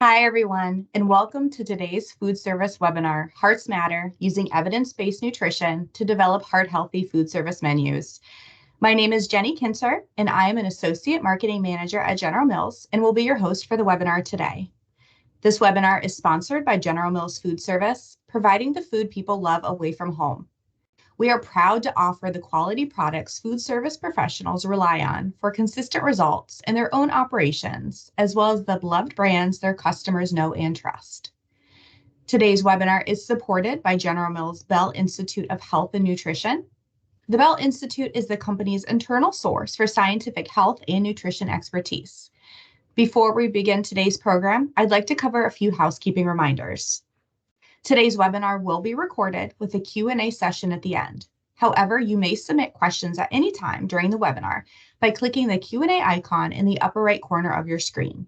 Hi, everyone, and welcome to today's food service webinar, Hearts Matter, Using Evidence-Based Nutrition to Develop Heart-Healthy Food Service Menus. My name is Jenny Kinser, and I am an Associate Marketing Manager at General Mills and will be your host for the webinar today. This webinar is sponsored by General Mills Foodservice, providing the food people love away from home. We are proud to offer the quality products food service professionals rely on for consistent results in their own operations, as well as the beloved brands their customers know and trust. Today's webinar is supported by General Mills Bell Institute of Health and Nutrition. The Bell Institute is the company's internal source for scientific health and nutrition expertise. Before we begin today's program, I'd like to cover a few housekeeping reminders. Today's webinar will be recorded with a Q&A session at the end. However, you may submit questions at any time during the webinar by clicking the Q&A icon in the upper right corner of your screen.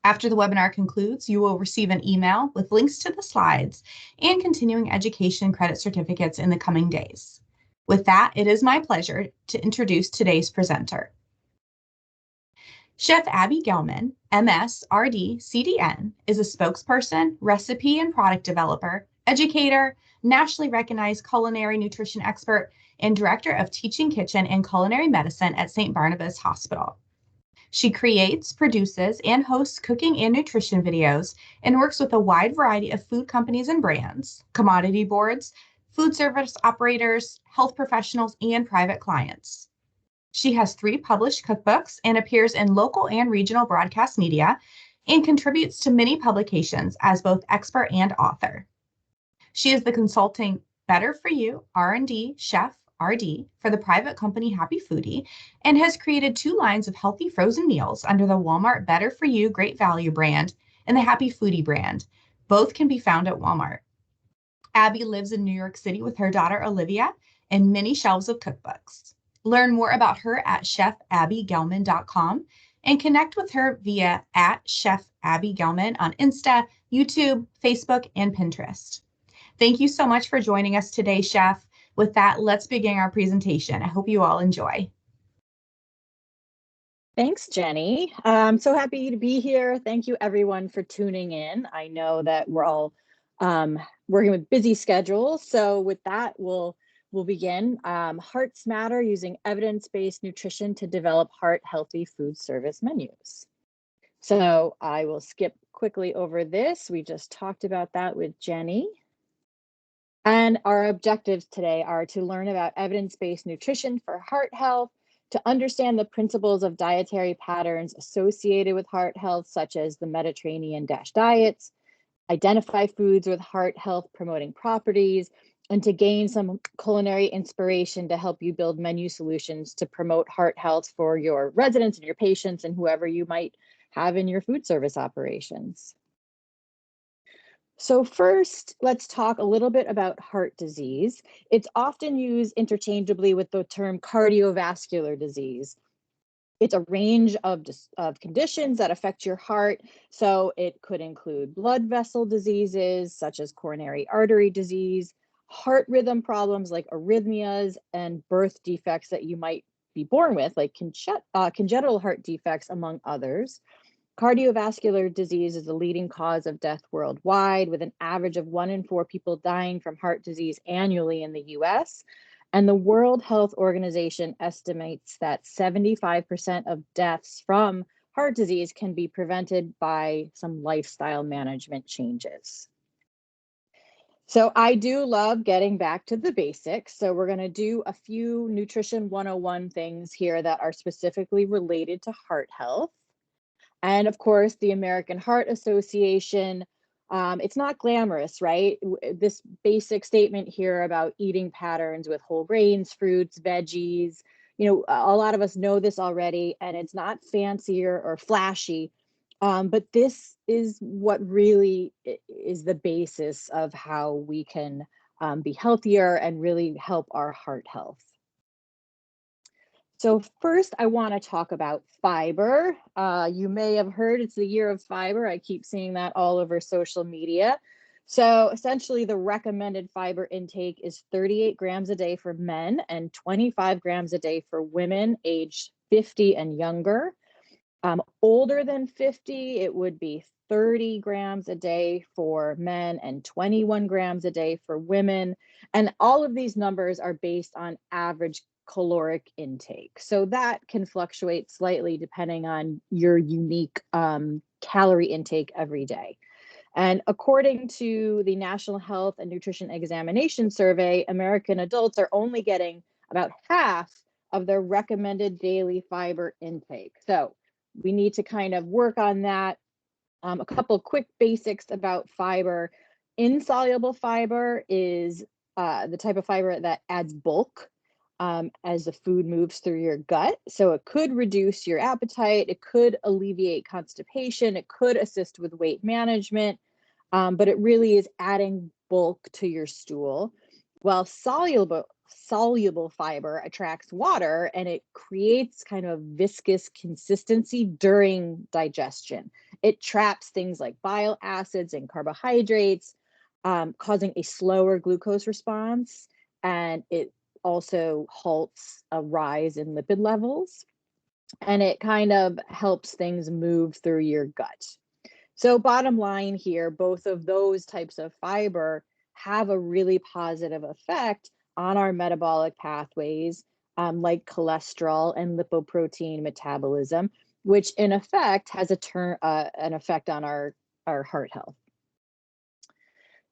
After the webinar concludes, you will receive an email with links to the slides and continuing education credit certificates in the coming days. With that, it is my pleasure to introduce today's presenter. Chef Abbie Gellman, MS, RD, CDN, is a spokesperson, recipe and product developer, educator, nationally recognized culinary nutrition expert, and director of teaching kitchen and culinary medicine at St. Barnabas Hospital. She creates, produces, and hosts cooking and nutrition videos and works with a wide variety of food companies and brands, commodity boards, food service operators, health professionals, and private clients. She has 3 published cookbooks and appears in local and regional broadcast media and contributes to many publications as both expert and author. She is the consulting Better For You R&D chef RD for the private company Happy Foodie and has created 2 lines of healthy frozen meals under the Walmart Better For You Great Value brand and the Happy Foodie brand. Both can be found at Walmart. Abbie lives in New York City with her daughter Olivia and many shelves of cookbooks. Learn more about her at chefabbieGellman.com and connect with her via @chefabbieGellman on Insta, YouTube, Facebook, and Pinterest. Thank you so much for joining us today, Chef. With that, let's begin our presentation. I hope you all enjoy. Thanks, Jenny. I'm so happy to be here. Thank you, everyone, for tuning in. I know that we're all working with busy schedules. So with that, we'll begin. Hearts Matter, using evidence-based nutrition to develop heart-healthy food service menus. So I will skip quickly over this. We just talked about that with Jenny. And our objectives today are to learn about evidence-based nutrition for heart health, to understand the principles of dietary patterns associated with heart health, such as the Mediterranean diets, identify foods with heart health promoting properties, and to gain some culinary inspiration to help you build menu solutions to promote heart health for your residents and your patients and whoever you might have in your food service operations. So first, let's talk a little bit about heart disease. It's often used interchangeably with the term cardiovascular disease. It's a range of conditions that affect your heart. So it could include blood vessel diseases, such as coronary artery disease, heart rhythm problems like arrhythmias, and birth defects that you might be born with, like congenital heart defects, among others. Cardiovascular disease is the leading cause of death worldwide, with an average of 1 in 4 people dying from heart disease annually in the US. And the World Health Organization estimates that 75% of deaths from heart disease can be prevented by some lifestyle management changes. So I do love getting back to the basics. So we're going to do a few Nutrition 101 things here that are specifically related to heart health. And of course, the American Heart Association, it's not glamorous, right? This basic statement here about eating patterns with whole grains, fruits, veggies, a lot of us know this already, and it's not fancy or flashy, but this is what really is the basis of how we can be healthier and really help our heart health. So first, I want to talk about fiber. You may have heard it's the year of fiber. I keep seeing that all over social media. So essentially, the recommended fiber intake is 38 grams a day for men and 25 grams a day for women aged 50 and younger. Older than 50, it would be 30 grams a day for men and 21 grams a day for women. And all of these numbers are based on average caloric intake. So that can fluctuate slightly depending on your unique calorie intake every day. And according to the National Health and Nutrition Examination Survey, American adults are only getting about half of their recommended daily fiber intake. So we need to kind of work on that. A couple quick basics about fiber. Insoluble fiber is the type of fiber that adds bulk as the food moves through your gut. So it could reduce your appetite, it could alleviate constipation, it could assist with weight management, but it really is adding bulk to your stool. While soluble fiber attracts water and it creates kind of viscous consistency during digestion. It traps things like bile acids and carbohydrates, causing a slower glucose response, and it also halts a rise in lipid levels, and it kind of helps things move through your gut. So bottom line here, both of those types of fiber have a really positive effect on our metabolic pathways, like cholesterol and lipoprotein metabolism, which in effect has an effect on our heart health.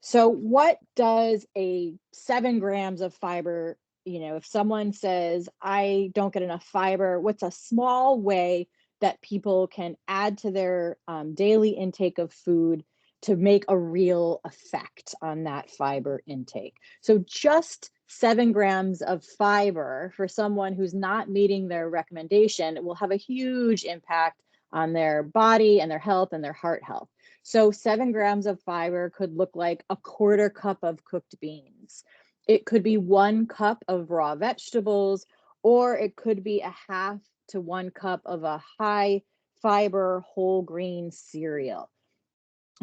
So what does a 7 grams of fiber, if someone says, I don't get enough fiber, what's a small way that people can add to their daily intake of food to make a real effect on that fiber intake? So just 7 grams of fiber for someone who's not meeting their recommendation will have a huge impact on their body and their health and their heart health. So 7 grams of fiber could look like a 1/4 cup of cooked beans. It could be 1 cup of raw vegetables, or it could be a 1/2 to 1 cup of a high fiber whole grain cereal.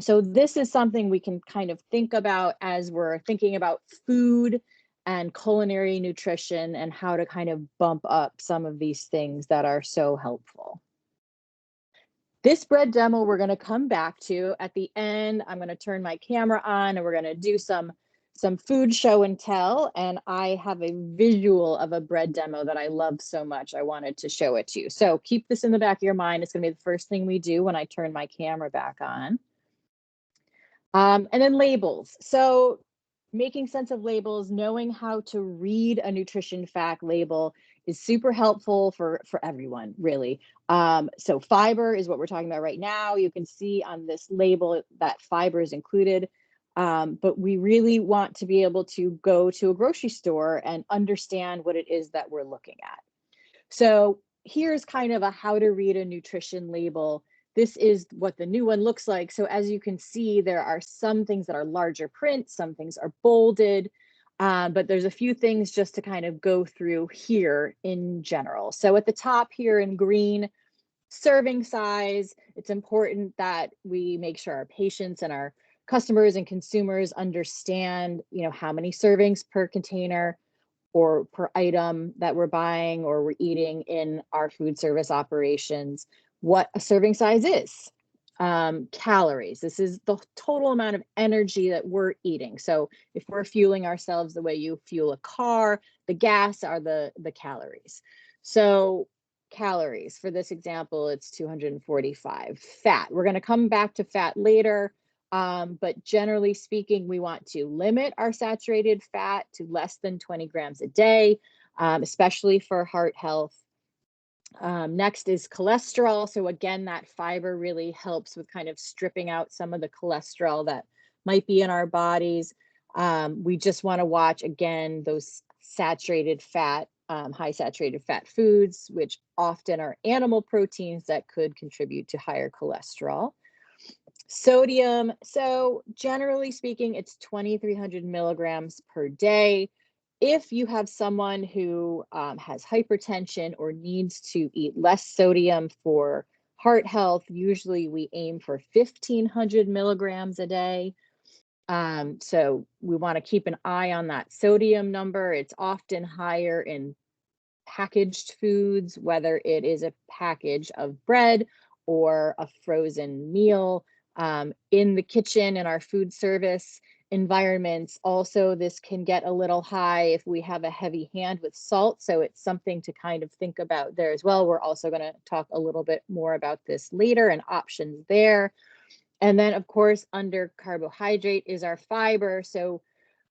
So this is something we can kind of think about as we're thinking about food and culinary nutrition and how to kind of bump up some of these things that are so helpful. This bread demo we're going to come back to at the end. I'm going to turn my camera on and we're going to do some food show and tell. And I have a visual of a bread demo that I love so much. I wanted to show it to you. So keep this in the back of your mind. It's going to be the first thing we do when I turn my camera back on. And then labels. So making sense of labels, knowing how to read a nutrition fact label is super helpful for everyone, really. So fiber is what we're talking about right now. You can see on this label that fiber is included, but we really want to be able to go to a grocery store and understand what it is that we're looking at. So here's kind of a how to read a nutrition label. This is what the new one looks like. So as you can see, there are some things that are larger print, some things are bolded, but there's a few things just to kind of go through here in general. So at the top here in green, serving size. It's important that we make sure our patients and our customers and consumers understand, how many servings per container or per item that we're buying or we're eating in our food service operations, what a serving size is. Calories, this is the total amount of energy that we're eating. So if we're fueling ourselves the way you fuel a car, the gas are the calories. So calories, for this example, it's 245. Fat, we're going to come back to fat later. But generally speaking, we want to limit our saturated fat to less than 20 grams a day, especially for heart health. Next is cholesterol. So again, that fiber really helps with kind of stripping out some of the cholesterol that might be in our bodies. We just want to watch, again, those saturated fat, high saturated fat foods, which often are animal proteins that could contribute to higher cholesterol. Sodium, so generally speaking, it's 2,300 milligrams per day. If you have someone who has hypertension or needs to eat less sodium for heart health, usually we aim for 1,500 milligrams a day. So we want to keep an eye on that sodium number. It's often higher in packaged foods, whether it is a package of bread or a frozen meal. In the kitchen, in our food service environments, also this can get a little high if we have a heavy hand with salt. So it's something to kind of think about there as well. We're also going to talk a little bit more about this later and options there. And then, of course, under carbohydrate is our fiber. So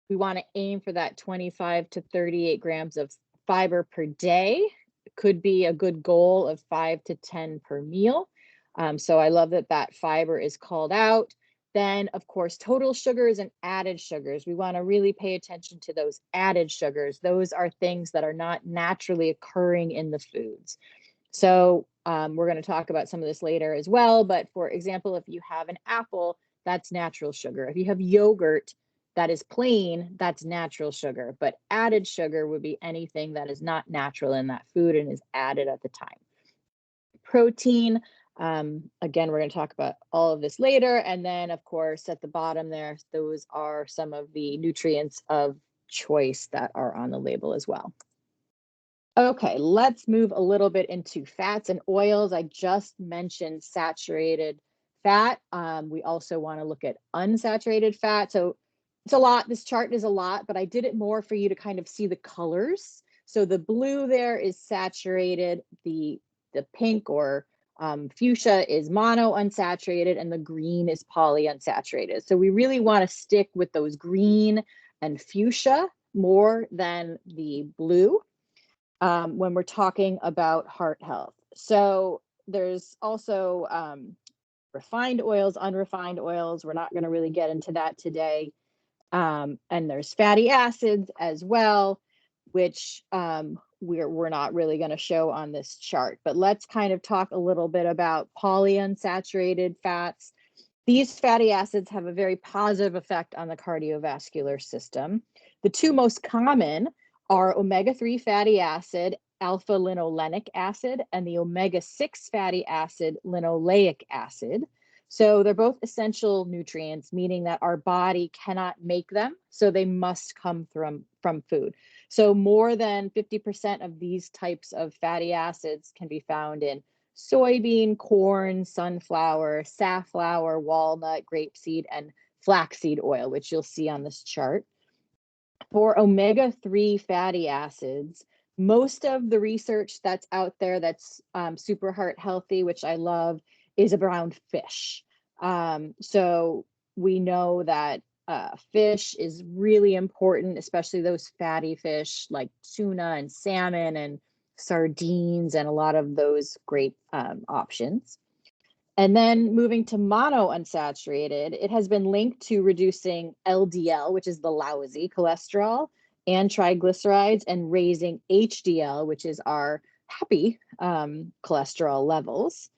we want to aim for that 25 to 38 grams of fiber per day. It could be a good goal of 5 to 10 per meal. So I love that that fiber is called out. Then, of course, total sugars and added sugars. We want to really pay attention to those added sugars. Those are things that are not naturally occurring in the foods. So we're going to talk about some of this later as well. But for example, if you have an apple, that's natural sugar. If you have yogurt that is plain, that's natural sugar. But added sugar would be anything that is not natural in that food and is added at the time. Protein, again, we're going to talk about all of this later. And then, of course, at the bottom there, those are some of the nutrients of choice that are on the label as well. Okay, let's move a little bit into fats and oils. I just mentioned saturated fat. We also want to look at unsaturated fat. So it's a lot. This chart is a lot, but I did it more for you to kind of see the colors. So the blue there is saturated. The pink or fuchsia is monounsaturated, and the green is polyunsaturated. So we really want to stick with those green and fuchsia more than the blue. When we're talking about heart health. So there's also refined oils, unrefined oils. We're not going to really get into that today. And there's fatty acids as well, which we're not really going to show on this chart. But let's kind of talk a little bit about polyunsaturated fats. These fatty acids have a very positive effect on the cardiovascular system. The two most common are omega-3 fatty acid, alpha-linolenic acid, and the omega-6 fatty acid, linoleic acid. So they're both essential nutrients, meaning that our body cannot make them, so they must come from food. So more than 50% of these types of fatty acids can be found in soybean, corn, sunflower, safflower, walnut, grapeseed, and flaxseed oil, which you'll see on this chart. For omega-3 fatty acids, most of the research that's out there that's super heart healthy, which I love, is around fish. So we know that fish is really important, especially those fatty fish like tuna and salmon and sardines and a lot of those great options. And then moving to monounsaturated, it has been linked to reducing LDL, which is the lousy cholesterol, and triglycerides, and raising HDL, which is our happy cholesterol levels.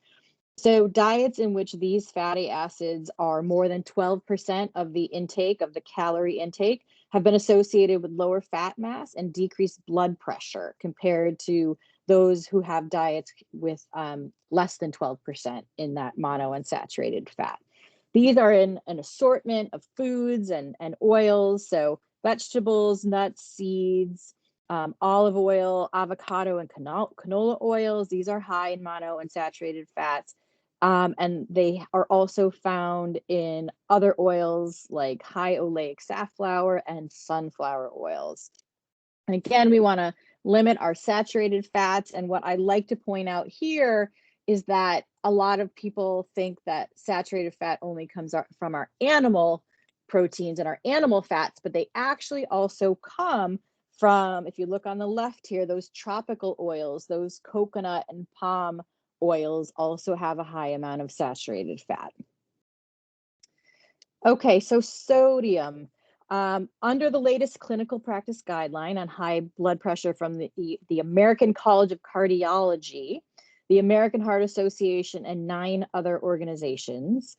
So diets in which these fatty acids are more than 12% of the intake, of the calorie intake, have been associated with lower fat mass and decreased blood pressure compared to those who have diets with less than 12% in that monounsaturated fat. These are in an assortment of foods and oils, so vegetables, nuts, seeds, olive oil, avocado, and canola oils. These are high in monounsaturated fats. And they are also found in other oils like high oleic safflower and sunflower oils. And again, we want to limit our saturated fats. And what I like to point out here is that a lot of people think that saturated fat only comes from our animal proteins and our animal fats, but they actually also come from, if you look on the left here, those tropical oils, those coconut and palm oils also have a high amount of saturated fat. Okay, so sodium. Under the latest clinical practice guideline on high blood pressure from the American College of Cardiology, the American Heart Association, and 9 other organizations,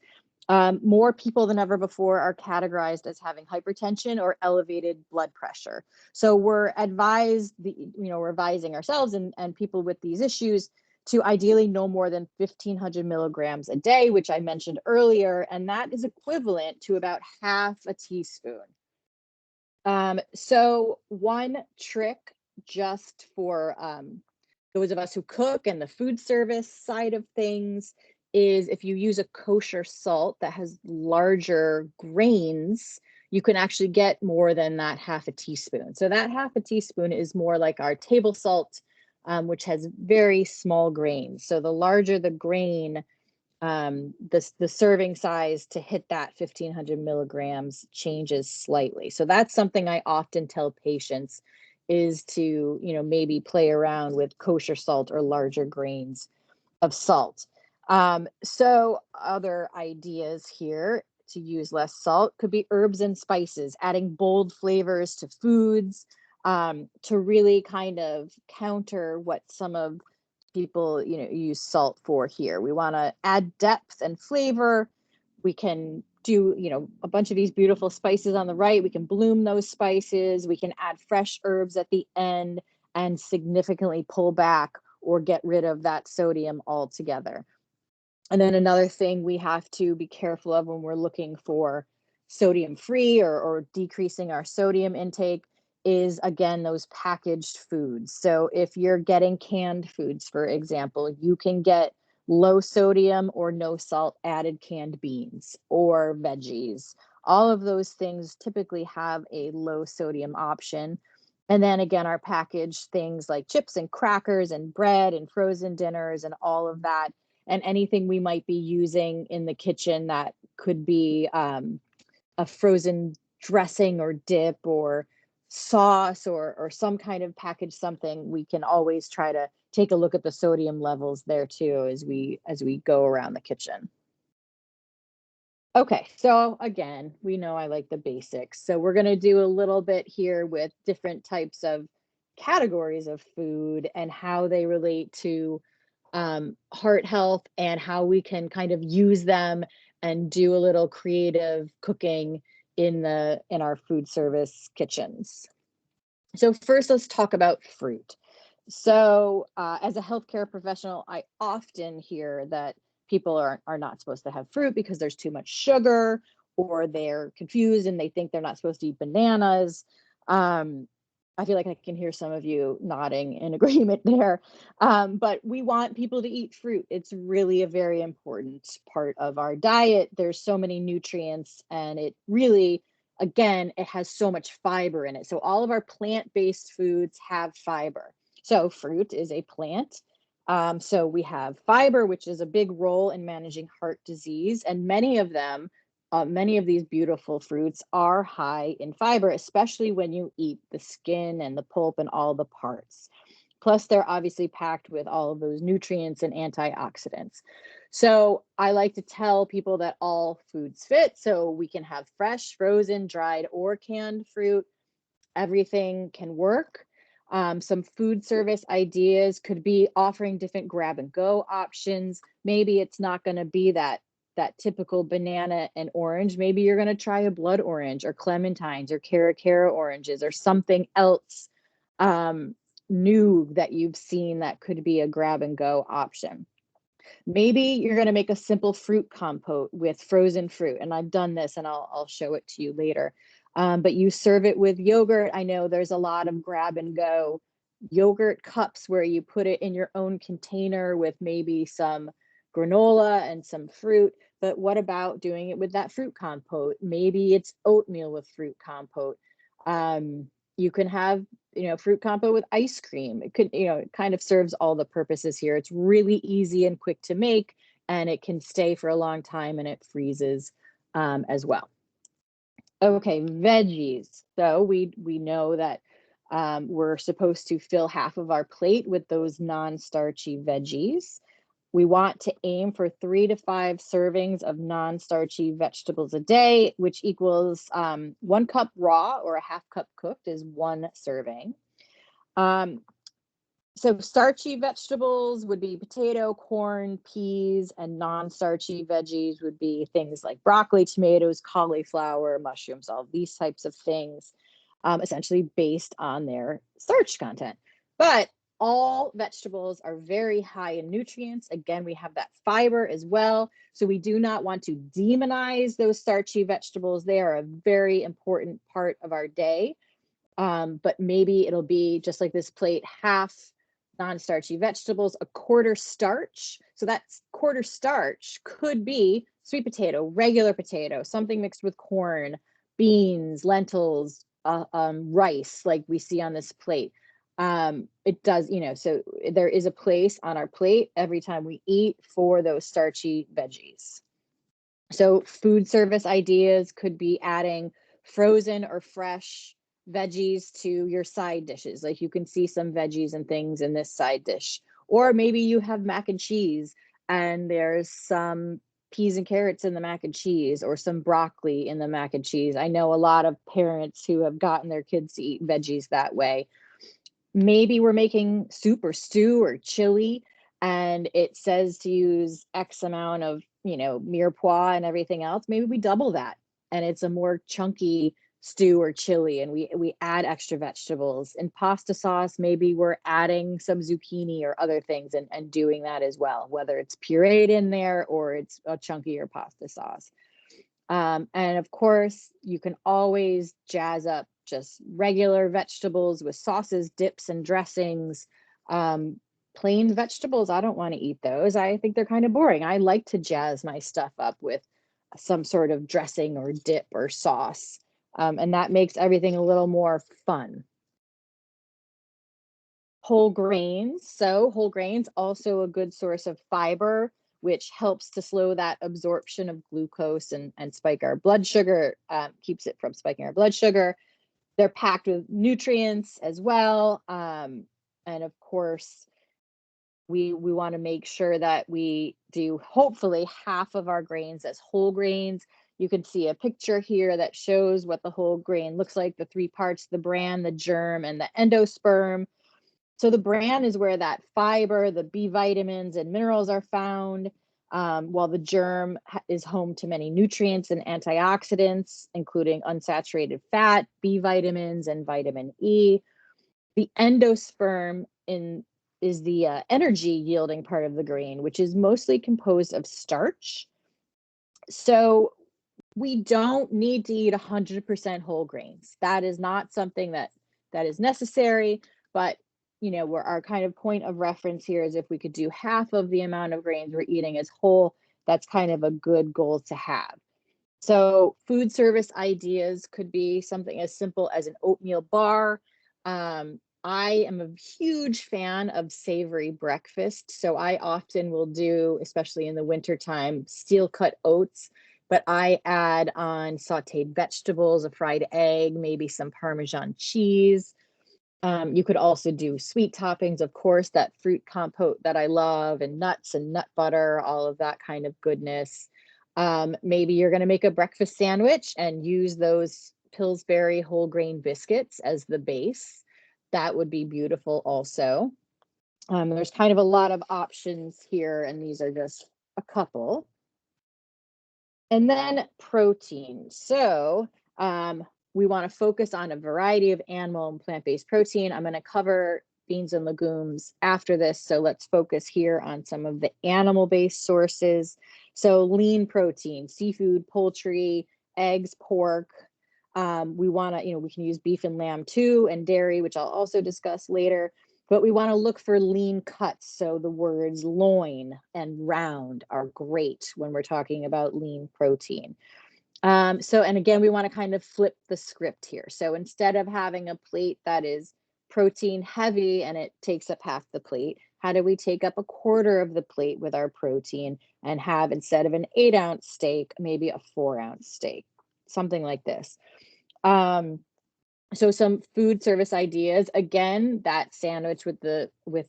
more people than ever before are categorized as having hypertension or elevated blood pressure. So we're advised, we're advising ourselves and people with these issues to ideally no more than 1,500 milligrams a day, which I mentioned earlier, and that is equivalent to about half a teaspoon. So one trick just for those of us who cook and the food service side of things is if you use a kosher salt that has larger grains, you can actually get more than that half a teaspoon. So that half a teaspoon is more like our table salt, which has very small grains. So the larger the grain, the serving size to hit that 1,500 milligrams changes slightly. So that's something I often tell patients is to, maybe play around with kosher salt or larger grains of salt. So other ideas here to use less salt could be herbs and spices, adding bold flavors to foods, to really kind of counter what some of people, use salt for here. We want to add depth and flavor. We can do, a bunch of these beautiful spices on the right. We can bloom those spices. We can add fresh herbs at the end and significantly pull back or get rid of that sodium altogether. And then another thing we have to be careful of when we're looking for sodium free or decreasing our sodium intake is, again, those packaged foods. So if you're getting canned foods, for example, you can get low sodium or no salt added canned beans or veggies. All of those things typically have a low sodium option. And then again, our packaged things like chips and crackers and bread and frozen dinners and all of that, and anything we might be using in the kitchen that could be a frozen dressing or dip or sauce or some kind of packaged something, we can always try to take a look at the sodium levels there too as we go around the kitchen. Okay, so again, we know I like the basics. So we're going to do a little bit here with different types of categories of food and how they relate to heart health and how we can kind of use them and do a little creative cooking in our food service kitchens. So first, let's talk about fruit. So as a healthcare professional, I often hear that people are not supposed to have fruit because there's too much sugar, or they're confused and they think they're not supposed to eat bananas. I feel like I can hear some of you nodding in agreement there. But we want people to eat fruit. It's really a very important part of our diet. There's so many nutrients, and it really, again, it has so much fiber in it. So all of our plant-based foods have fiber. So fruit is a plant. So we have fiber, which is a big role in managing heart disease. And many of these beautiful fruits are high in fiber, especially when you eat the skin and the pulp and all the parts. Plus, they're obviously packed with all of those nutrients and antioxidants. So I like to tell people that all foods fit. So we can have fresh, frozen, dried, or canned fruit. Everything can work. Some food service ideas could be offering different grab and go options. Maybe it's not going to be that typical banana and orange. Maybe you're going to try a blood orange or clementines or cara oranges or something else new that you've seen that could be a grab and go option. Maybe you're going to make a simple fruit compote with frozen fruit. And I've done this and I'll show it to you later. But you serve it with yogurt. I know there's a lot of grab and go yogurt cups where you put it in your own container with maybe some granola and some fruit. But what about doing it with that fruit compote? Maybe it's oatmeal with fruit compote. You can have, fruit compote with ice cream. It could, it kind of serves all the purposes here. It's really easy and quick to make, and it can stay for a long time, and it freezes as well. Okay, veggies. So we know that we're supposed to fill half of our plate with those non-starchy veggies. We want to aim for 3 to 5 servings of non-starchy vegetables a day, which equals 1 cup raw or a half cup cooked is 1 serving. So starchy vegetables would be potato, corn, peas, and non-starchy veggies would be things like broccoli, tomatoes, cauliflower, mushrooms, all these types of things, essentially based on their starch content. But all vegetables are very high in nutrients. Again, we have that fiber as well. So we do not want to demonize those starchy vegetables. They are a very important part of our day. But maybe it'll be just like this plate, half non-starchy vegetables, a quarter starch. So that's quarter starch could be sweet potato, regular potato, something mixed with corn, beans, lentils, rice, like we see on this plate. It does, so there is a place on our plate every time we eat for those starchy veggies. So food service ideas could be adding frozen or fresh veggies to your side dishes. Like you can see some veggies and things in this side dish. Or maybe you have mac and cheese and there's some peas and carrots in the mac and cheese, or some broccoli in the mac and cheese. I know a lot of parents who have gotten their kids to eat veggies that way. Maybe we're making soup or stew or chili, and it says to use X amount of, mirepoix and everything else. Maybe we double that and it's a more chunky stew or chili, and we add extra vegetables. In pasta sauce, maybe we're adding some zucchini or other things and doing that as well, whether it's pureed in there or it's a chunkier pasta sauce. And of course, you can always jazz up just regular vegetables with sauces, dips, and dressings. Plain vegetables, I don't want to eat those. I think they're kind of boring. I like to jazz my stuff up with some sort of dressing or dip or sauce. And that makes everything a little more fun. Whole grains. So whole grains, also a good source of fiber, which helps to slow that absorption of glucose and spike our blood sugar, keeps it from spiking our blood sugar. They're packed with nutrients as well. And of course, we want to make sure that we do hopefully half of our grains as whole grains. You can see a picture here that shows what the whole grain looks like, the three parts, the bran, the germ, and the endosperm. So the bran is where that fiber, the B vitamins and minerals are found, while the germ is home to many nutrients and antioxidants, including unsaturated fat, B vitamins, and vitamin E. The endosperm is the energy yielding part of the grain, which is mostly composed of starch. So we don't need to eat 100% whole grains. That is not something that is necessary, but where our kind of point of reference here is if we could do half of the amount of grains we're eating as whole, that's kind of a good goal to have. So food service ideas could be something as simple as an oatmeal bar. I am a huge fan of savory breakfast. So I often will do, especially in the wintertime, steel cut oats, but I add on sauteed vegetables, a fried egg, maybe some Parmesan cheese. You could also do sweet toppings, of course, that fruit compote that I love, and nuts and nut butter, all of that kind of goodness. Maybe you're going to make a breakfast sandwich and use those Pillsbury whole grain biscuits as the base. That would be beautiful also. There's kind of a lot of options here, and these are just a couple. And then protein. So we want to focus on a variety of animal and plant-based protein. I'm going to cover beans and legumes after this, so let's focus here on some of the animal-based sources. So lean protein, seafood, poultry, eggs, pork. We want to, we can use beef and lamb too, and dairy, which I'll also discuss later. But we want to look for lean cuts. So the words loin and round are great when we're talking about lean protein. And again, we want to kind of flip the script here. So instead of having a plate that is protein heavy and it takes up half the plate, how do we take up a quarter of the plate with our protein and have, instead of an 8-ounce steak, maybe a 4-ounce steak, something like this. So some food service ideas, again, that sandwich with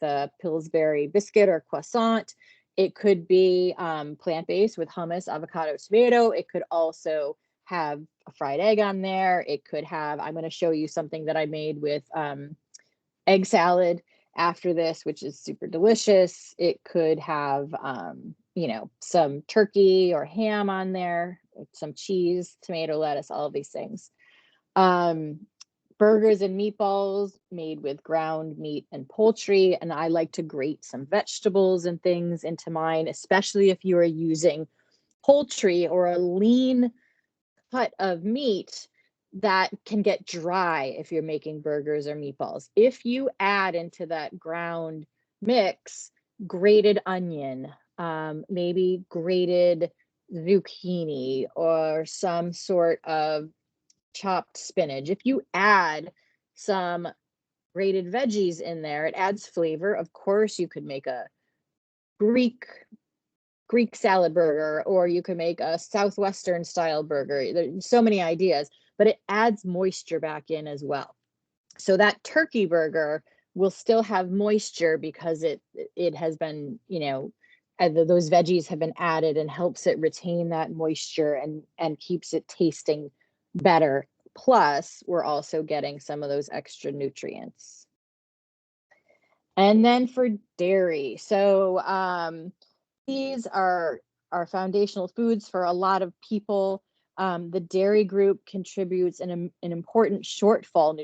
a Pillsbury biscuit or croissant. It could be plant-based with hummus, avocado, tomato. It could also have a fried egg on there. It could have, I'm going to show you something that I made with egg salad after this, which is super delicious. It could have, some turkey or ham on there, some cheese, tomato, lettuce, all of these things. Burgers and meatballs made with ground meat and poultry. And I like to grate some vegetables and things into mine, especially if you are using poultry or a lean cut of meat that can get dry if you're making burgers or meatballs. If you add into that ground mix grated onion, maybe grated zucchini, or some sort of chopped spinach. If you add some grated veggies in there, it adds flavor. Of course, you could make a Greek salad burger, or you could make a Southwestern style burger. There's so many ideas, but it adds moisture back in as well. So that turkey burger will still have moisture because it has been, those veggies have been added, and helps it retain that moisture and keeps it tasting better. Plus, we're also getting some of those extra nutrients. And then for dairy, so these are foundational foods for a lot of people. The dairy group contributes an important shortfall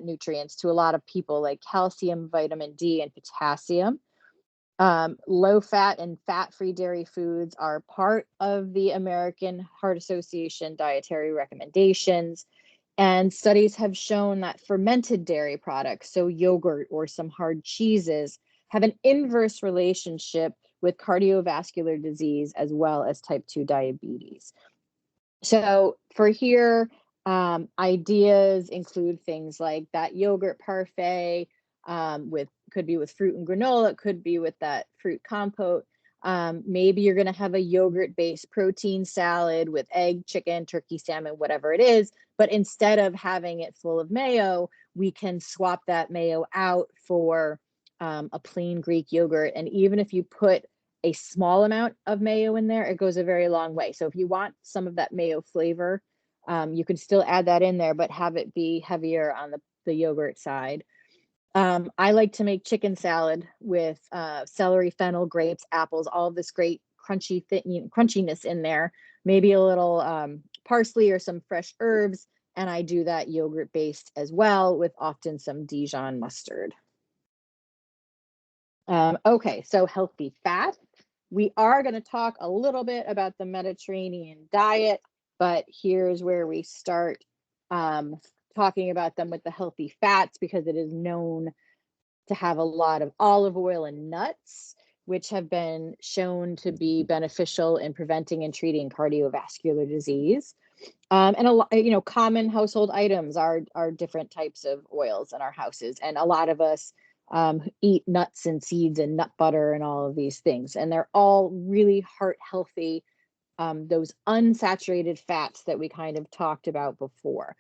nutrients to a lot of people, like calcium, vitamin D, and potassium. Low fat and fat-free dairy foods are part of the American Heart Association dietary recommendations. And studies have shown that fermented dairy products, so yogurt or some hard cheeses, have an inverse relationship with cardiovascular disease as well as type 2 diabetes. So for here, ideas include things like that yogurt parfait, could be with fruit and granola, it could be with that fruit compote. Maybe you're going to have a yogurt-based protein salad with egg, chicken, turkey, salmon, whatever it is. But instead of having it full of mayo, we can swap that mayo out for a plain Greek yogurt. And even if you put a small amount of mayo in there, it goes a very long way. So if you want some of that mayo flavor, you can still add that in there, but have it be heavier on the yogurt side. I like to make chicken salad with celery, fennel, grapes, apples, all of this great crunchiness in there, maybe a little parsley or some fresh herbs. And I do that yogurt based as well, with often some Dijon mustard. Okay, so healthy fat. We are going to talk a little bit about the Mediterranean diet, but here's where we start talking about them with the healthy fats, because it is known to have a lot of olive oil and nuts, which have been shown to be beneficial in preventing and treating cardiovascular disease. And a lot, common household items are different types of oils in our houses, and a lot of us eat nuts and seeds and nut butter and all of these things, and they're all really heart healthy. Those unsaturated fats that we kind of talked about before.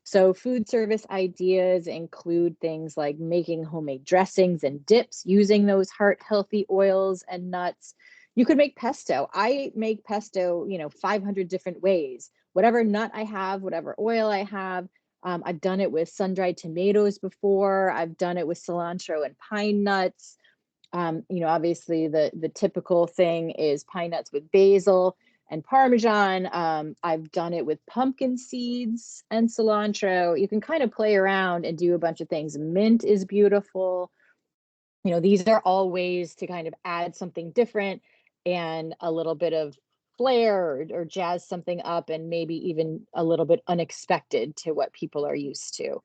So food service ideas include things like making homemade dressings and dips using those heart healthy oils and nuts. You could make pesto. I make pesto, 500 different ways. Whatever nut I have, whatever oil I have. I've done it with sun-dried tomatoes before. I've done it with cilantro and pine nuts. Obviously the typical thing is pine nuts with basil and Parmesan. I've done it with pumpkin seeds and cilantro. You can kind of play around and do a bunch of things. Mint is beautiful. These are all ways to kind of add something different and a little bit of flair, or jazz something up, and maybe even a little bit unexpected to what people are used to.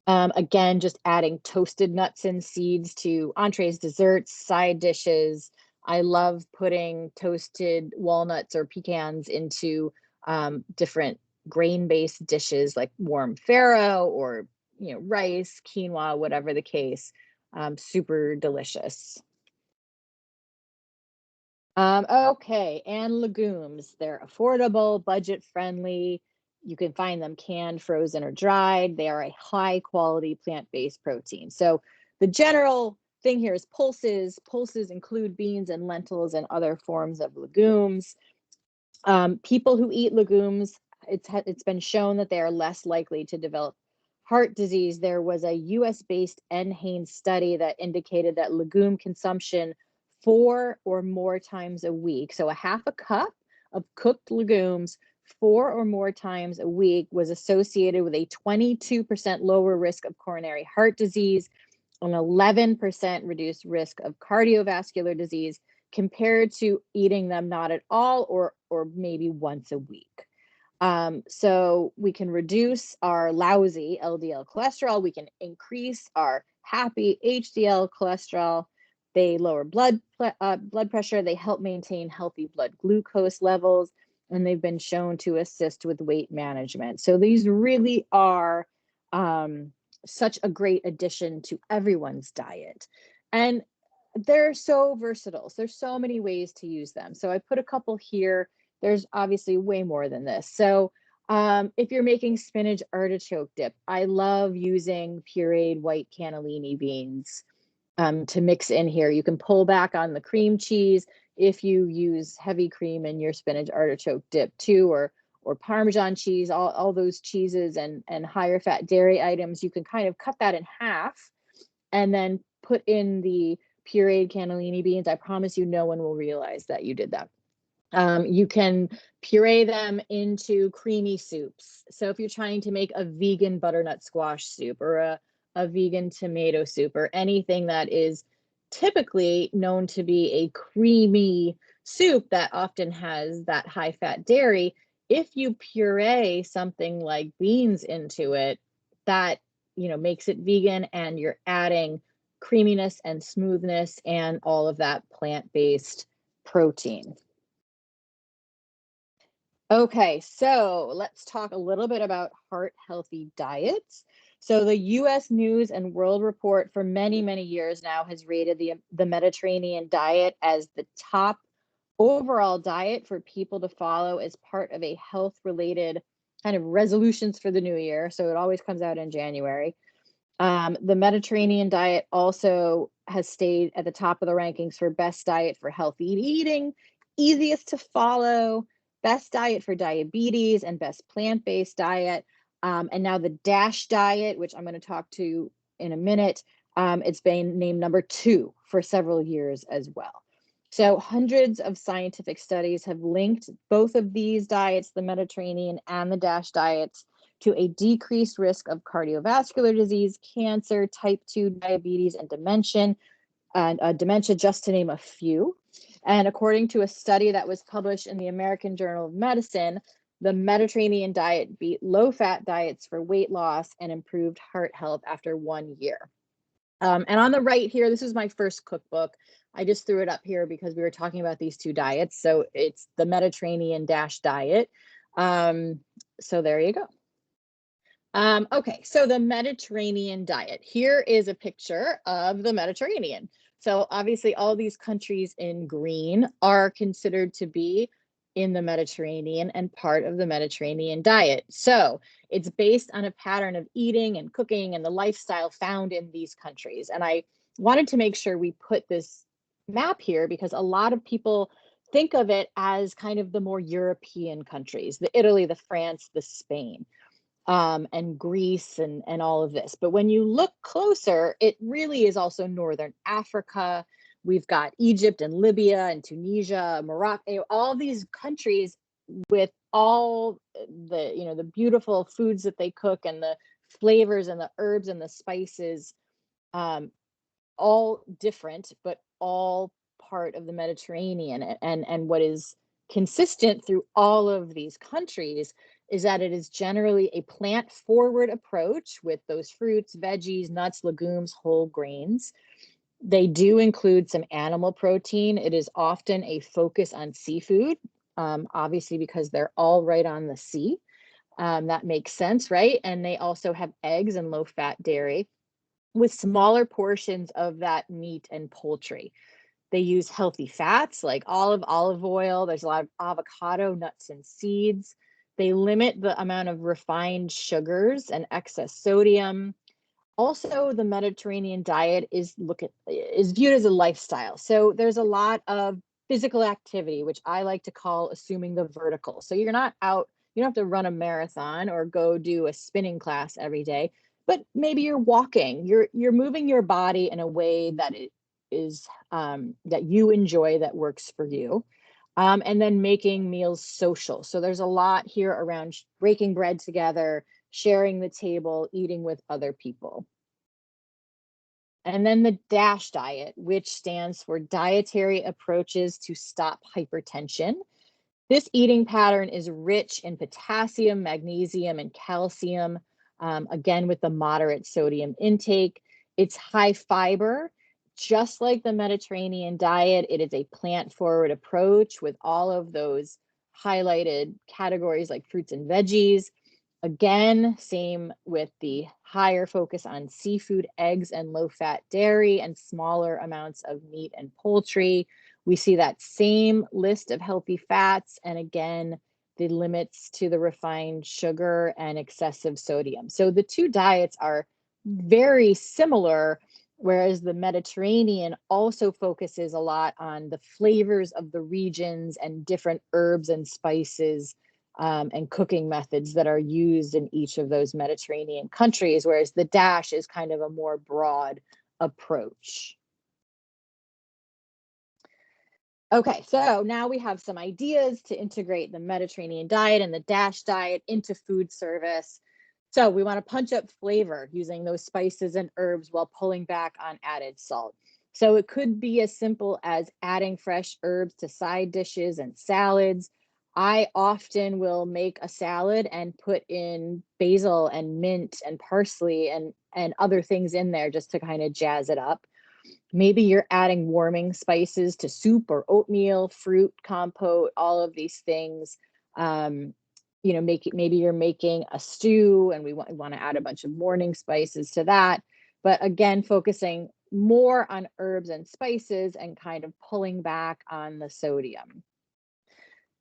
Again, just adding toasted nuts and seeds to entrees, desserts, side dishes. I love putting toasted walnuts or pecans into different grain-based dishes like warm farro, or rice, quinoa, whatever the case. Super delicious. Okay, and legumes. They're affordable, budget-friendly. You can find them canned, frozen, or dried. They are a high-quality plant-based protein. So the general thing here is pulses. Pulses include beans and lentils and other forms of legumes. People who eat legumes, it's been shown that they are less likely to develop heart disease. There was a US-based NHANES study that indicated that legume consumption 4 or more times a week, so a half a cup of cooked legumes 4 or more times a week, was associated with a 22% lower risk of coronary heart disease, an 11% reduced risk of cardiovascular disease, compared to eating them not at all, or maybe once a week. So we can reduce our lousy LDL cholesterol. We can increase our happy HDL cholesterol. They lower blood pressure. They help maintain healthy blood glucose levels, and they've been shown to assist with weight management. So these really are such a great addition to everyone's diet. And they're so versatile. So there's so many ways to use them. So I put a couple here. There's obviously way more than this. So if you're making spinach artichoke dip, I love using pureed white cannellini beans to mix in here. You can pull back on the cream cheese if you use heavy cream in your spinach artichoke dip too, or Parmesan cheese, all those cheeses and higher fat dairy items. You can kind of cut that in half and then put in the pureed cannellini beans. I promise you no one will realize that you did that. You can puree them into creamy soups. So if you're trying to make a vegan butternut squash soup or a vegan tomato soup or anything that is typically known to be a creamy soup that often has that high fat dairy, if you puree something like beans into it, that makes it vegan, and you're adding creaminess and smoothness and all of that plant-based protein. Okay, so let's talk a little bit about heart-healthy diets. So the U.S. News and World Report for many, many years now has rated the Mediterranean diet as the top overall diet for people to follow as part of a health-related kind of resolutions for the new year. So it always comes out in January. The Mediterranean diet also has stayed at the top of the rankings for best diet for healthy eating, easiest to follow, best diet for diabetes, and best plant-based diet. And now the DASH diet, which I'm going to talk to in a minute, it's been named number 2 for several years as well. So hundreds of scientific studies have linked both of these diets, the Mediterranean and the DASH diets, to a decreased risk of cardiovascular disease, cancer, type 2 diabetes, and dementia, just to name a few. And according to a study that was published in the American Journal of Medicine, the Mediterranean diet beat low-fat diets for weight loss and improved heart health after 1 year. And on the right here, this is my first cookbook. I just threw it up here because we were talking about these 2 diets. So it's the Mediterranean DASH diet. So there you go. Okay, so the Mediterranean diet. Here is a picture of the Mediterranean. So obviously all these countries in green are considered to be in the Mediterranean and part of the Mediterranean diet. So it's based on a pattern of eating and cooking and the lifestyle found in these countries. And I wanted to make sure we put this map here because a lot of people think of it as kind of the more European countries, the Italy, the France, the Spain. And Greece and all of this. But when you look closer, it really is also Northern Africa. We've got Egypt and Libya and Tunisia, Morocco, all these countries with all the beautiful foods that they cook and the flavors and the herbs and the spices, all different, but all part of the Mediterranean. And what is consistent through all of these countries is that it is generally a plant-forward approach with those fruits, veggies, nuts, legumes, whole grains. They do include some animal protein. It is often a focus on seafood, obviously because they're all right on the sea. That makes sense, right? And they also have eggs and low-fat dairy with smaller portions of that meat and poultry. They use healthy fats like olive oil. There's a lot of avocado, nuts, and seeds. They limit the amount of refined sugars and excess sodium. Also, the Mediterranean diet is viewed as a lifestyle. So there's a lot of physical activity, which I like to call assuming the vertical. So you're not out, you don't have to run a marathon or go do a spinning class every day, but maybe you're walking, you're moving your body in a way that it is that you enjoy, that works for you. And then making meals social. So there's a lot here around breaking bread together, sharing the table, eating with other people. And then the DASH diet, which stands for Dietary Approaches to Stop Hypertension. This eating pattern is rich in potassium, magnesium, and calcium, again, with the moderate sodium intake. It's high fiber, just like the Mediterranean diet, it is a plant-forward approach with all of those highlighted categories like fruits and veggies. Again, same with the higher focus on seafood, eggs, and low-fat dairy, and smaller amounts of meat and poultry. We see that same list of healthy fats, and again, the limits to the refined sugar and excessive sodium. So the two diets are very similar, whereas the Mediterranean also focuses a lot on the flavors of the regions and different herbs and spices and cooking methods that are used in each of those Mediterranean countries, whereas the DASH is kind of a more broad approach. Okay, so now we have some ideas to integrate the Mediterranean diet and the DASH diet into food service. So we want to punch up flavor using those spices and herbs while pulling back on added salt. So it could be as simple as adding fresh herbs to side dishes and salads. I often will make a salad and put in basil and mint and parsley and other things in there just to kind of jazz it up. Maybe you're adding warming spices to soup or oatmeal, fruit, compote, all of these things. You know, maybe you're making a stew and we want to add a bunch of morning spices to that. But again, focusing more on herbs and spices and kind of pulling back on the sodium.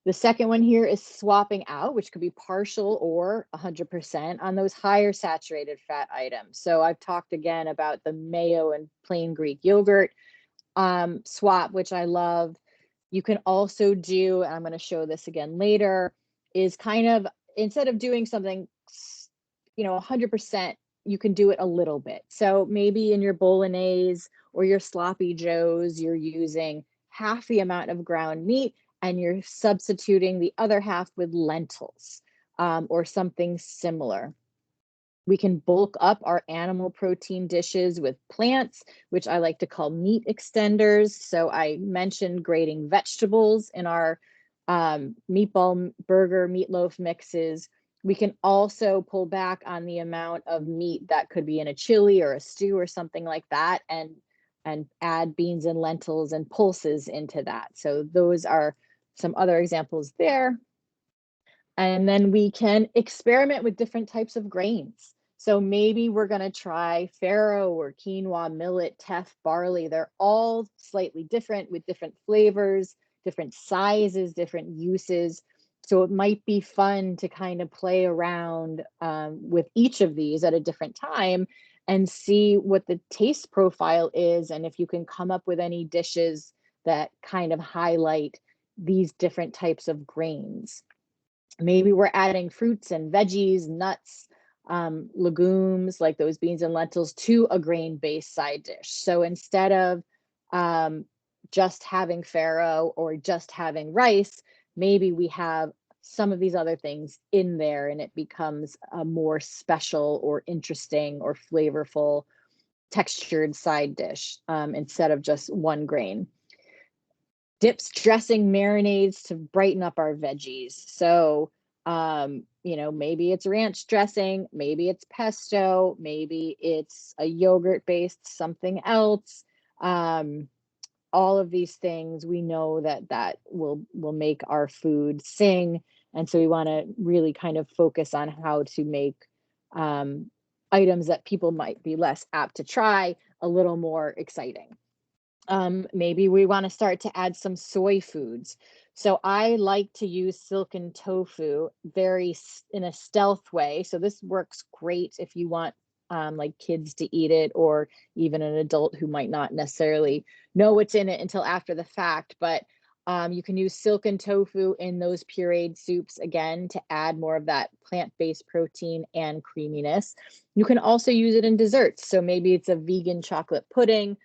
The second one here is swapping out, which could be partial or 100% on those higher saturated fat items. So I've talked again about the mayo and plain Greek yogurt swap, which I love. You can also do, and I'm going to show this again later, is kind of instead of doing something, 100%, you can do it a little bit. So maybe in your bolognese or your sloppy joes, you're using half the amount of ground meat and you're substituting the other half with lentils or something similar. We can bulk up our animal protein dishes with plants, which I like to call meat extenders. So I mentioned grating vegetables in our meatball, burger, meatloaf mixes. We can also pull back on the amount of meat that could be in a chili or a stew or something like that and add beans and lentils and pulses into that. So those are some other examples there. And then we can experiment with different types of grains. So maybe we're going to try farro or quinoa, millet, teff, barley. They're all slightly different with different flavors, different sizes, different uses. So it might be fun to kind of play around with each of these at a different time and see what the taste profile is. And if you can come up with any dishes that kind of highlight these different types of grains. Maybe we're adding fruits and veggies, nuts, legumes like those beans and lentils to a grain-based side dish. So instead of just having farro or just having rice, maybe we have some of these other things in there and it becomes a more special or interesting or flavorful textured side dish instead of just one grain. Dips, dressing, marinades to brighten up our veggies. So, maybe it's ranch dressing, maybe it's pesto, maybe it's a yogurt based something else. All of these things, we know that will make our food sing. And so we want to really kind of focus on how to make items that people might be less apt to try a little more exciting. Maybe we want to start to add some soy foods. So I like to use silken tofu in a stealth way. So this works great if you want like kids to eat it or even an adult who might not necessarily know what's in it until after the fact. But you can use silken tofu in those pureed soups again to add more of that plant-based protein and creaminess. You can also use it in desserts. So maybe it's a vegan chocolate pudding.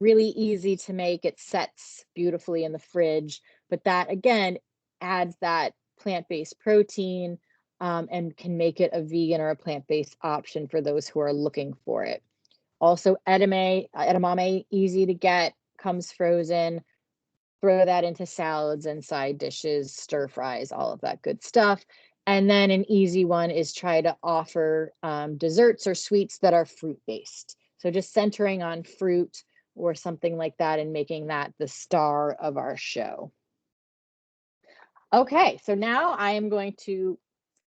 Really easy to make. It sets beautifully in the fridge, but that again adds that plant-based protein and can make it a vegan or a plant-based option for those who are looking for it. Also, edamame, easy to get, comes frozen. Throw that into salads and side dishes, stir fries, all of that good stuff. And then an easy one is try to offer desserts or sweets that are fruit-based. So just centering on fruit or something like that and making that the star of our show. Okay, so now I am going to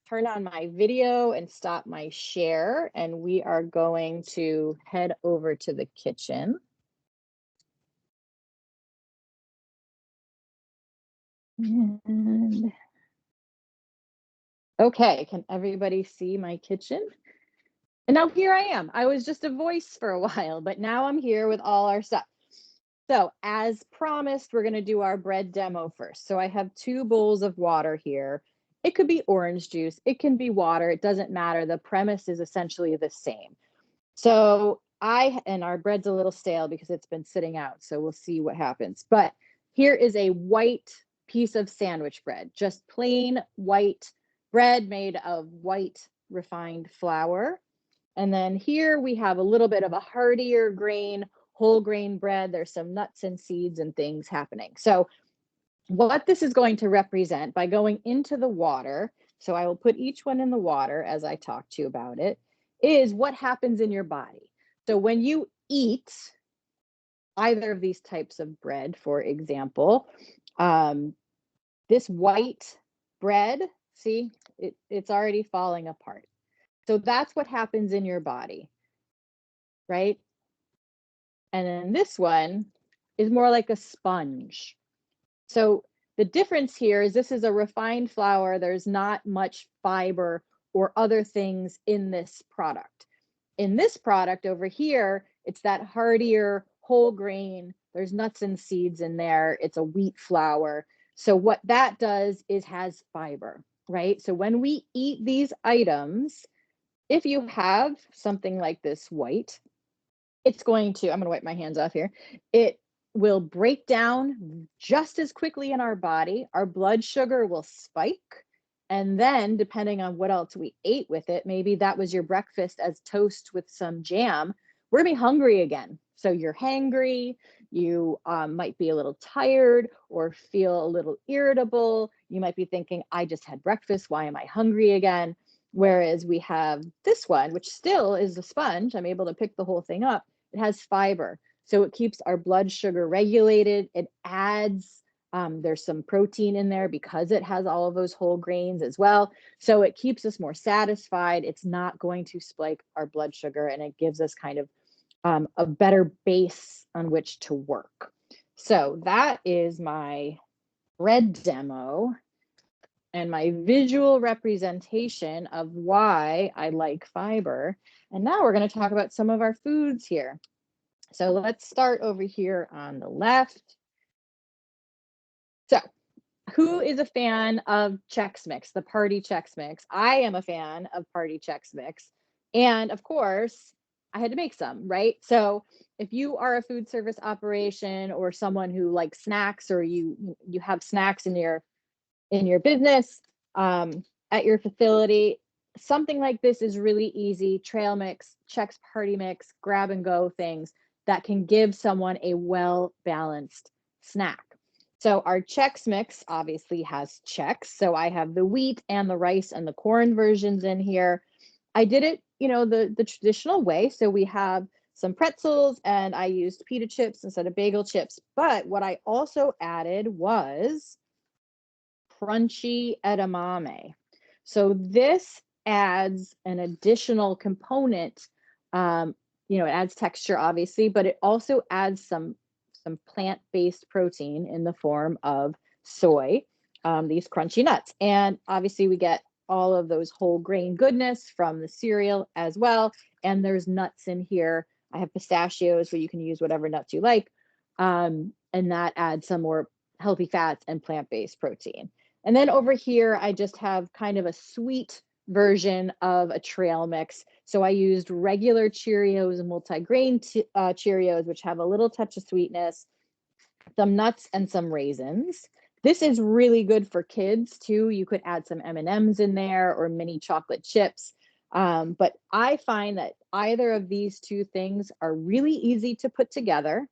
turn on my video and stop my share, and we are going to head over to the kitchen. And okay, can everybody see my kitchen? And now here I am. I was just a voice for a while, but now I'm here with all our stuff. So as promised, we're gonna do our bread demo first. So I have 2 bowls of water here. It could be orange juice, it can be water, it doesn't matter. The premise is essentially the same. So and our bread's a little stale because it's been sitting out, so we'll see what happens. But here is a white piece of sandwich bread, just plain white bread made of white refined flour. And then here we have a little bit of a heartier grain, whole grain bread. There's some nuts and seeds and things happening. So what this is going to represent by going into the water, so I will put each one in the water as I talk to you about it, is what happens in your body. So when you eat either of these types of bread, for example, this white bread, see, it's already falling apart. So that's what happens in your body, right? And then this one is more like a sponge. So the difference here is this is a refined flour. There's not much fiber or other things in this product. In this product over here, it's that heartier whole grain. There's nuts and seeds in there. It's a wheat flour. So what that does is has fiber, right? So when we eat these items, if you have something like this white, it's going to, I'm going to wipe my hands off here. It will break down just as quickly in our body. Our blood sugar will spike. And then, depending on what else we ate with it, maybe that was your breakfast as toast with some jam, we're going to be hungry again. So you're hangry, you might be a little tired or feel a little irritable. You might be thinking, I just had breakfast. Why am I hungry again? Whereas we have this one, which still is a sponge. I'm able to pick the whole thing up. It has fiber. So it keeps our blood sugar regulated. It adds, there's some protein in there because it has all of those whole grains as well. So it keeps us more satisfied. It's not going to spike our blood sugar, and it gives us kind of a better base on which to work. So that is my bread demo and my visual representation of why I like fiber. And now we're going to talk about some of our foods here. So let's start over here on the left. So who is a fan of Chex Mix, the party Chex Mix? I am a fan of party Chex Mix. And of course, I had to make some, right? So if you are a food service operation or someone who likes snacks, or you have snacks in your business, at your facility, something like this is really easy. Trail mix, Chex party mix, grab and go things that can give someone a well-balanced snack. So our Chex mix obviously has Chex. So I have the wheat and the rice and the corn versions in here. I did it, the traditional way. So we have some pretzels, and I used pita chips instead of bagel chips. But what I also added was crunchy edamame. So this adds an additional component. It adds texture, obviously, but it also adds some plant-based protein in the form of soy, these crunchy nuts. And obviously we get all of those whole grain goodness from the cereal as well. And there's nuts in here. I have pistachios, where you can use whatever nuts you like. And that adds some more healthy fats and plant-based protein. And then over here, I just have kind of a sweet version of a trail mix. So I used regular Cheerios and multi-grain Cheerios, which have a little touch of sweetness, some nuts and some raisins. This is really good for kids too. You could add some M&Ms in there or mini chocolate chips. But I find that either of these two things are really easy to put together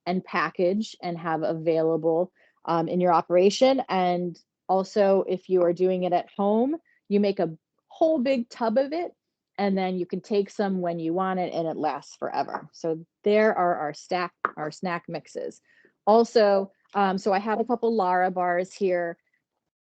and package and have available in your operation. And also, if you are doing it at home, you make a whole big tub of it and then you can take some when you want it, and it lasts forever. So there are our snack mixes. Also, so I have a couple Lara bars here.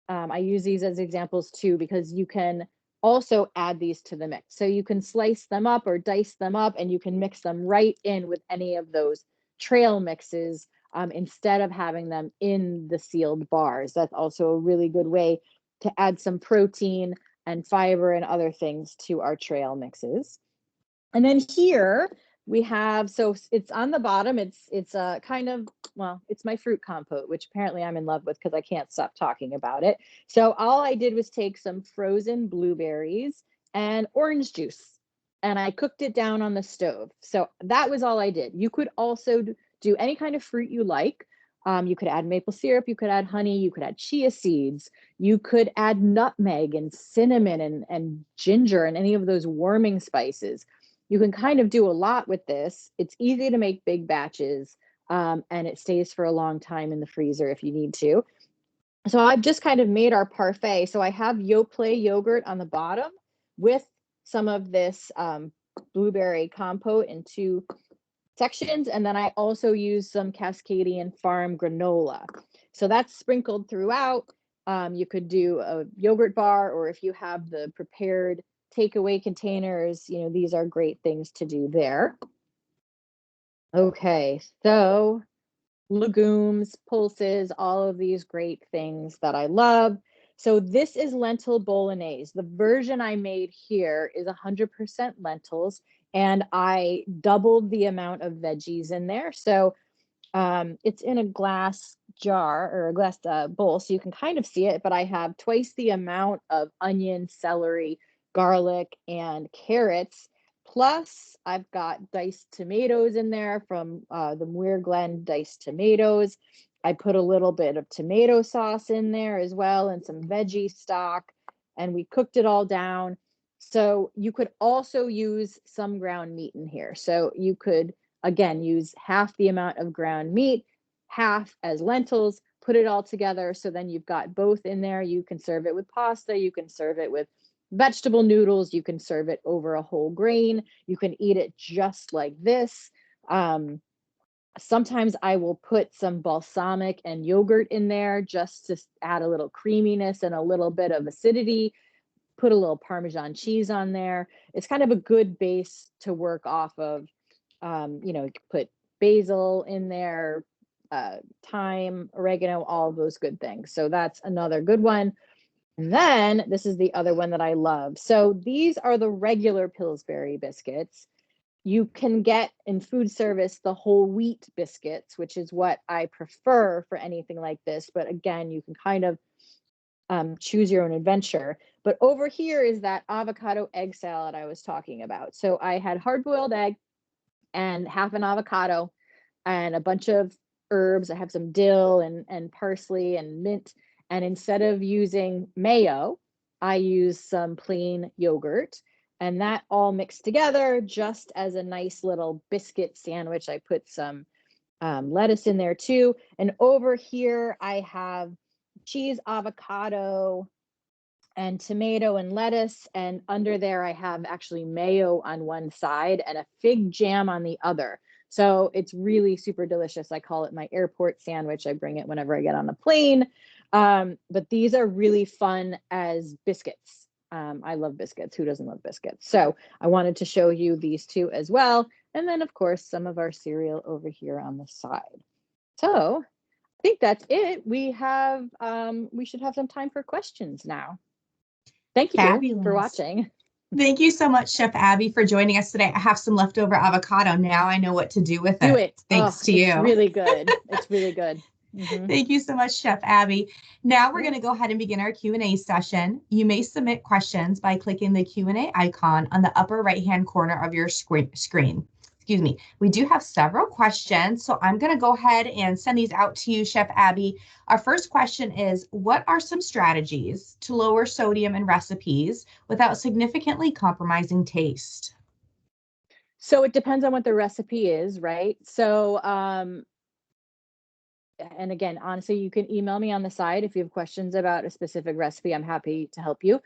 I use these as examples too, because you can also add these to the mix. So you can slice them up or dice them up, and you can mix them right in with any of those trail mixes, instead of having them in the sealed bars. That's also a really good way to add some protein and fiber and other things to our trail mixes. And then here we have, so it's on the bottom, it's a kind of, well, it's my fruit compote, which apparently I'm in love with because I can't stop talking about it. So all I did was take some frozen blueberries and orange juice, and I cooked it down on the stove. So that was all I did. You could also do any kind of fruit you like. You could add maple syrup, you could add honey, you could add chia seeds, you could add nutmeg and cinnamon and ginger and any of those warming spices. You can kind of do a lot with this. It's easy to make big batches, and it stays for a long time in the freezer if you need to. So I've just kind of made our parfait. So I have Yoplait yogurt on the bottom with some of this blueberry compote in 2 sections. And then I also use some Cascadian Farm granola. So that's sprinkled throughout. You could do a yogurt bar, or if you have the prepared takeaway containers, these are great things to do there. Okay, so legumes, pulses, all of these great things that I love. So this is lentil bolognese. The version I made here is 100% lentils, and I doubled the amount of veggies in there. So it's in a glass jar or a glass bowl, so you can kind of see it, but I have twice the amount of onion, celery, garlic, and carrots. Plus, I've got diced tomatoes in there from the Muir Glen diced tomatoes. I put a little bit of tomato sauce in there as well, and some veggie stock, and we cooked it all down. So you could also use some ground meat in here. So you could, again, use half the amount of ground meat, half as lentils, put it all together. So then you've got both in there. You can serve it with pasta. You can serve it with vegetable noodles. You can serve it over a whole grain. You can eat it just like this. Sometimes I will put some balsamic and yogurt in there just to add a little creaminess and a little bit of acidity. Put a little Parmesan cheese on there. It's kind of a good base to work off of. You could put basil in there, thyme, oregano, all of those good things. So that's another good one. And then this is the other one that I love. So these are the regular Pillsbury biscuits. You can get in food service the whole wheat biscuits, which is what I prefer for anything like this. But again, you can kind of choose your own adventure. But over here is that avocado egg salad I was talking about. So I had hard-boiled egg and half an avocado and a bunch of herbs. I have some dill and parsley and mint. And instead of using mayo, I use some plain yogurt. And that all mixed together just as a nice little biscuit sandwich. I put some lettuce in there too. And over here, I have cheese, avocado, and tomato and lettuce. And under there, I have actually mayo on one side and a fig jam on the other. So it's really super delicious. I call it my airport sandwich. I bring it whenever I get on a plane. But these are really fun as biscuits. I love biscuits. Who doesn't love biscuits? So I wanted to show you these two as well. And then, of course, some of our cereal over here on the side. So I think that's it. We should have some time for questions now. Thank you Fabulous. for watching. Thank you so much, Chef Abbie, for joining us today. I have some leftover avocado. Now I know what to do with it. Do it. Thanks to you. It's really good. It's really good. Mm-hmm. Thank you so much, Chef Abbie. Now we're going to go ahead and begin our Q&A session. You may submit questions by clicking the Q&A icon on the upper right-hand corner of your screen. Excuse me. We do have several questions, so I'm going to go ahead and send these out to you, Chef Abbie. Our first question is, what are some strategies to lower sodium in recipes without significantly compromising taste? So it depends on what the recipe is, right? So, and again, honestly, you can email me on the side if you have questions about a specific recipe. I'm happy to help you.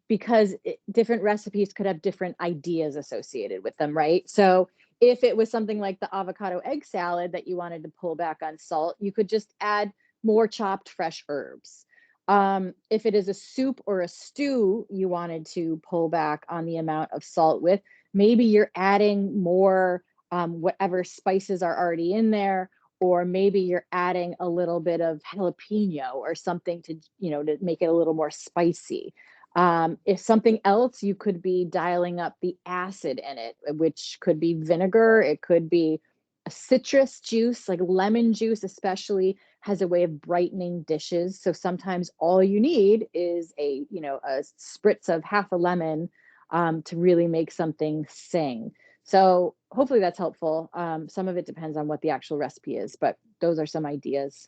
because different recipes could have different ideas associated with them, right? So if it was something like the avocado egg salad that you wanted to pull back on salt, you could just add more chopped fresh herbs. If it is a soup or a stew you wanted to pull back on the amount of salt with, maybe you're adding more whatever spices are already in there, or maybe you're adding a little bit of jalapeno or something to, to make it a little more spicy. If something else, you could be dialing up the acid in it, which could be vinegar, it could be a citrus juice, like lemon juice especially has a way of brightening dishes. So sometimes all you need is a spritz of half a lemon to really make something sing. So hopefully that's helpful. Some of it depends on what the actual recipe is, but those are some ideas.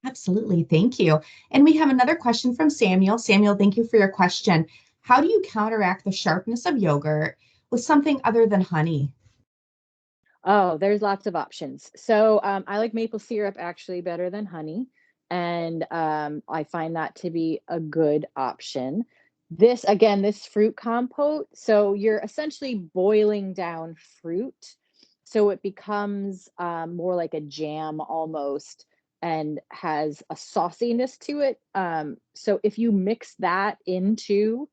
Absolutely. Thank you. And we have another question from Samuel. Samuel, thank you for your question. How do you counteract the sharpness of yogurt with something other than honey? Oh, there's lots of options. So I like maple syrup actually better than honey. And I find that to be a good option. This fruit compote. So you're essentially boiling down fruit. So it becomes more like a jam almost and has a sauciness to it. So if you mix that into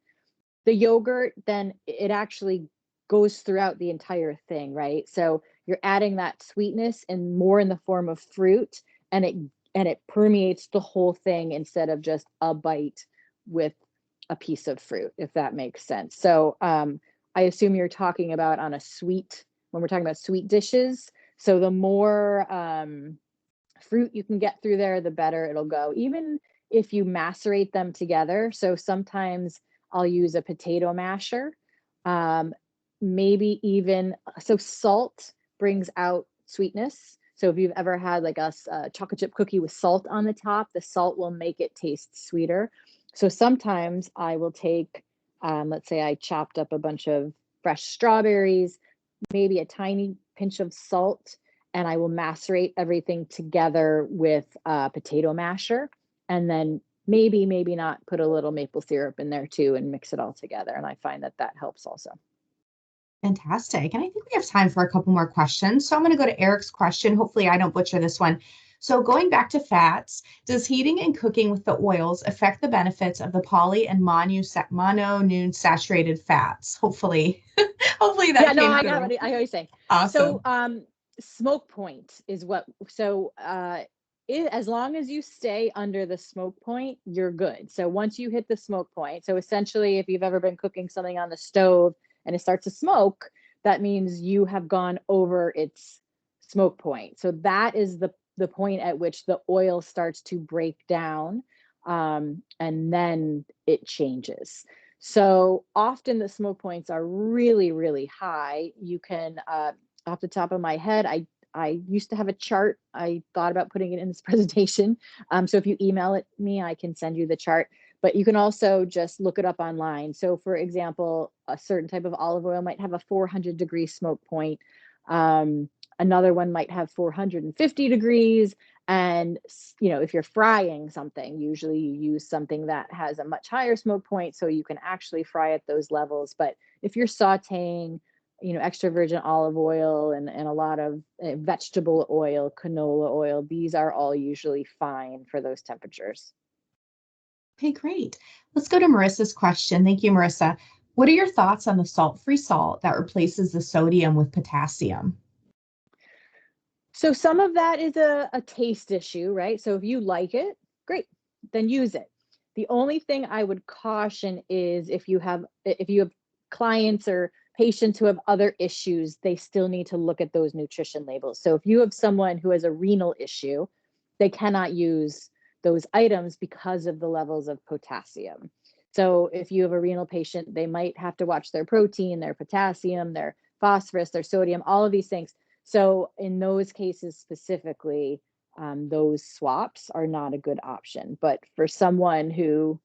the yogurt, then it actually goes throughout the entire thing, right? So you're adding that sweetness and more in the form of fruit, and it permeates the whole thing instead of just a bite with a piece of fruit, if that makes sense. So I assume you're talking about when we're talking about sweet dishes. So the more fruit you can get through there, the better it'll go. Even if you macerate them together. So sometimes I'll use a potato masher. Maybe even, so salt brings out sweetness. So if you've ever had like a chocolate chip cookie with salt on the top, the salt will make it taste sweeter. So sometimes I will take, let's say I chopped up a bunch of fresh strawberries, maybe a tiny pinch of salt, and I will macerate everything together with a potato masher, and then maybe not put a little maple syrup in there too and mix it all together. And I find that helps also. Fantastic. And I think we have time for a couple more questions. So I'm going to go to Eric's question. Hopefully I don't butcher this one. So going back to fats, does heating and cooking with the oils affect the benefits of the poly and monounsaturated fats? Hopefully, hopefully that came I through. know what I always say. Awesome. So smoke point is as long as you stay under the smoke point, you're good. So once you hit the smoke point, so essentially if you've ever been cooking something on the stove and it starts to smoke, that means you have gone over its smoke point. So that is the point at which the oil starts to break down, and then it changes. So often the smoke points are really, really high. You can, off the top of my head, I used to have a chart. I thought about putting it in this presentation. So if you email it me, I can send you the chart. But you can also just look it up online. So for example, a certain type of olive oil might have a 400-degree smoke point. Another one might have 450 degrees. And, if you're frying something, usually you use something that has a much higher smoke point so you can actually fry at those levels. But if you're sauteing, extra virgin olive oil and a lot of vegetable oil, canola oil, these are all usually fine for those temperatures. Okay, great. Let's go to Marissa's question. Thank you, Marissa. What are your thoughts on the salt-free salt that replaces the sodium with potassium? So some of that is a taste issue, right? So if you like it, great, then use it. The only thing I would caution is if you have clients or patients who have other issues, they still need to look at those nutrition labels. So if you have someone who has a renal issue, they cannot use those items because of the levels of potassium. So if you have a renal patient, they might have to watch their protein, their potassium, their phosphorus, their sodium, all of these things. So in those cases specifically, those swaps are not a good option. But for someone who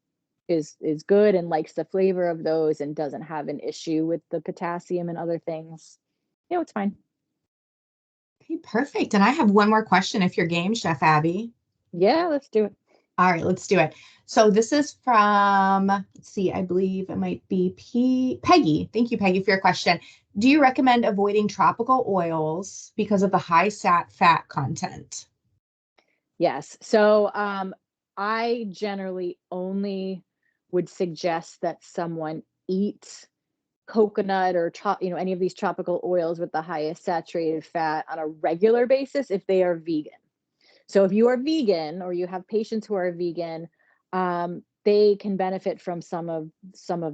is good and likes the flavor of those and doesn't have an issue with the potassium and other things, it's fine. Okay, perfect. And I have one more question if you're game, Chef Abbie. Yeah, let's do it. All right, let's do it. So this is from, let's see, I believe it might be Peggy. Thank you, Peggy, for your question. Do you recommend avoiding tropical oils because of the high fat content? Yes. So I generally only would suggest that someone eat coconut or any of these tropical oils with the highest saturated fat on a regular basis if they are vegan. So if you are vegan or you have patients who are vegan, they can benefit from some of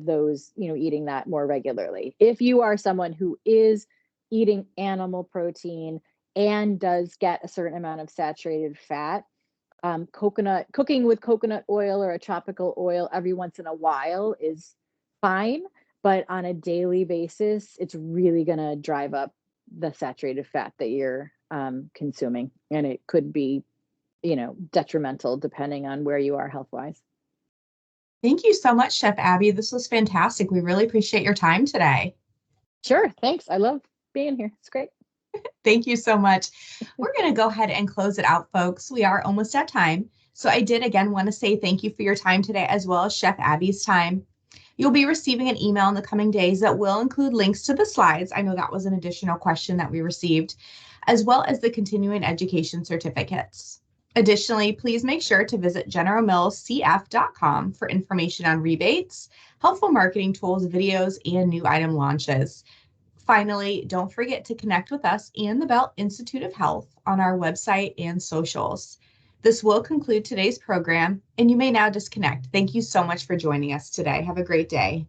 those, eating that more regularly. If you are someone who is eating animal protein and does get a certain amount of saturated fat, cooking with coconut oil or a tropical oil every once in a while is fine, but on a daily basis, it's really going to drive up the saturated fat that you're consuming, and it could be, detrimental depending on where you are health wise. Thank you so much, Chef Abbie. This was fantastic. We really appreciate your time today. Sure, thanks. I love being here. It's great. Thank you so much. We're going to go ahead and close it out, folks. We are almost at time. So I did again want to say thank you for your time today, as well as Chef Abbie's time. You'll be receiving an email in the coming days that will include links to the slides. I know that was an additional question that we received, as well as the continuing education certificates. Additionally, please make sure to visit generalmillscf.com for information on rebates, helpful marketing tools, videos, and new item launches. Finally, don't forget to connect with us and the Bell Institute of Health on our website and socials. This will conclude today's program, and you may now disconnect. Thank you so much for joining us today. Have a great day.